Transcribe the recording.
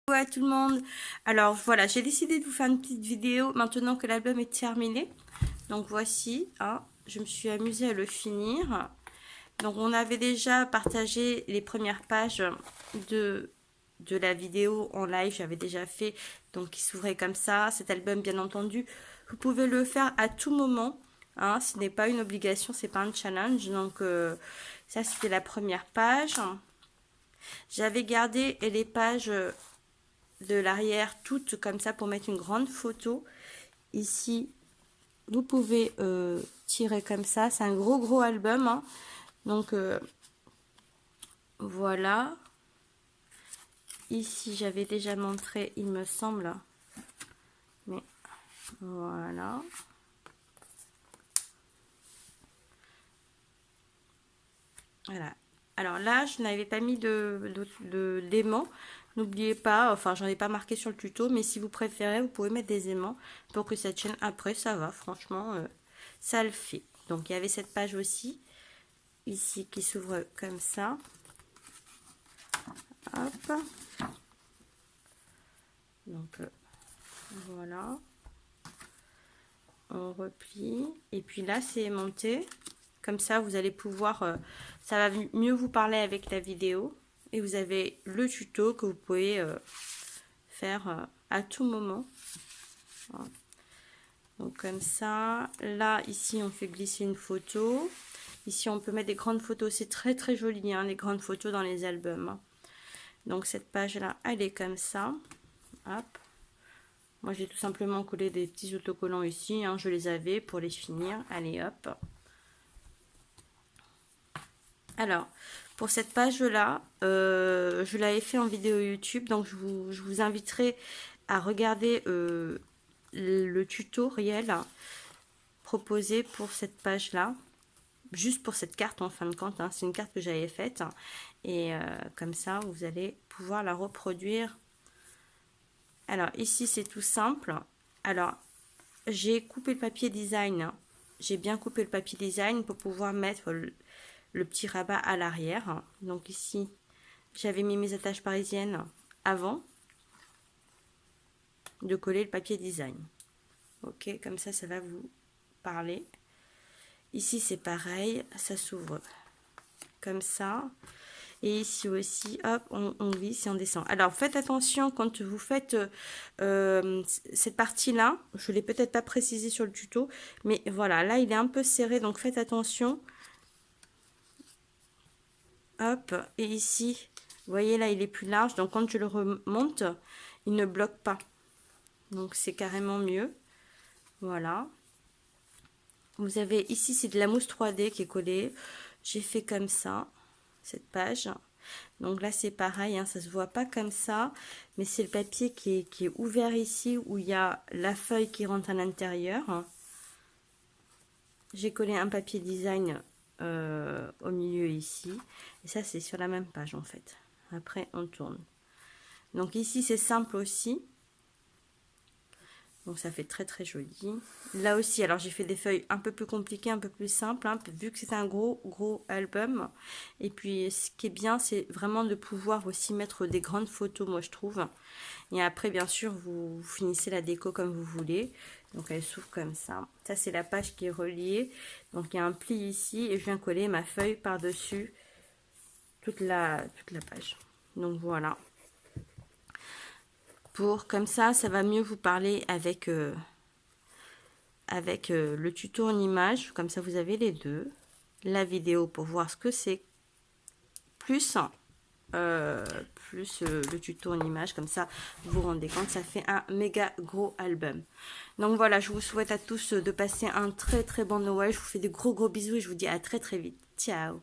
Bonjour à tout le monde. Alors voilà, j'ai décidé de vous faire une petite vidéo maintenant que l'album est terminé. Donc voici, hein, je me suis amusée à le finir. Donc on avait déjà partagé les premières pages de la vidéo en live, j'avais déjà fait, donc il s'ouvrait comme ça. Cet album, bien entendu, vous pouvez le faire à tout moment, hein, ce n'est pas une obligation, c'est pas un challenge. Donc ça c'était la première page. J'avais gardé les pages de l'arrière toutes comme ça pour mettre une grande photo. Ici vous pouvez tirer comme ça, c'est un gros album, hein. Donc voilà, ici j'avais déjà montré il me semble, mais voilà, voilà. Alors là je n'avais pas mis d'aimant, n'oubliez pas, enfin j'en ai pas marqué sur le tuto, mais si vous préférez vous pouvez mettre des aimants pour que ça tienne. Après ça va, franchement ça le fait. Donc il y avait cette page aussi ici qui s'ouvre comme ça, hop, donc voilà, on replie et puis là c'est aimanté comme ça. Vous allez pouvoir ça va mieux vous parler avec la vidéo et vous avez le tuto que vous pouvez faire à tout moment. Voilà. Donc comme ça, là ici on fait glisser une photo, ici on peut mettre des grandes photos, c'est très joli, hein, les grandes photos dans les albums. Donc cette page là elle est comme ça, hop. Moi j'ai tout simplement collé des petits autocollants ici, hein, je les avais pour les finir. Allez hop. Alors pour cette page là, je l'avais fait en vidéo YouTube, donc je vous inviterai à regarder le tutoriel proposé pour cette page là, juste pour cette carte en fin de compte, hein. C'est une carte que j'avais faite et comme ça vous allez pouvoir la reproduire. Alors ici c'est tout simple. Alors j'ai coupé le papier design, j'ai bien coupé le papier design pour pouvoir mettre le petit rabat à l'arrière. Donc ici j'avais mis mes attaches parisiennes avant de coller le papier design. Ok, comme ça va vous parler. Ici c'est pareil, ça s'ouvre comme ça. Et ici aussi, hop, on glisse et on descend. Alors, faites attention quand vous faites cette partie-là. Je ne l'ai peut-être pas précisé sur le tuto. Mais voilà, là, il est un peu serré. Donc, faites attention. Hop, et ici, vous voyez, là, il est plus large. Donc, quand je le remonte, il ne bloque pas. Donc, c'est carrément mieux. Voilà. Vous avez ici, c'est de la mousse 3D qui est collée. J'ai fait comme ça, cette page. Donc là c'est pareil, hein, ça se voit pas comme ça, mais c'est le papier qui est ouvert ici où il y a la feuille qui rentre à l'intérieur. J'ai collé un papier design au milieu ici, et ça c'est sur la même page en fait. Après on tourne. Donc ici c'est simple aussi. Donc ça fait très joli. Là aussi, alors j'ai fait des feuilles un peu plus compliquées, un peu plus simples, hein, vu que c'est un gros album. Et puis ce qui est bien, c'est vraiment de pouvoir aussi mettre des grandes photos, moi je trouve. Et après, bien sûr, vous finissez la déco comme vous voulez. Donc elle s'ouvre comme ça. Ça c'est la page qui est reliée. Donc il y a un pli ici et je viens coller ma feuille par-dessus toute la page. Donc voilà. Comme ça va mieux vous parler avec le tuto en image. Comme ça vous avez les deux, la vidéo pour voir ce que c'est, plus le tuto en image. Comme ça vous vous rendez compte, ça fait un méga gros album. Donc voilà, je vous souhaite à tous de passer un très bon Noël. Je vous fais de gros bisous et je vous dis à très vite. Ciao.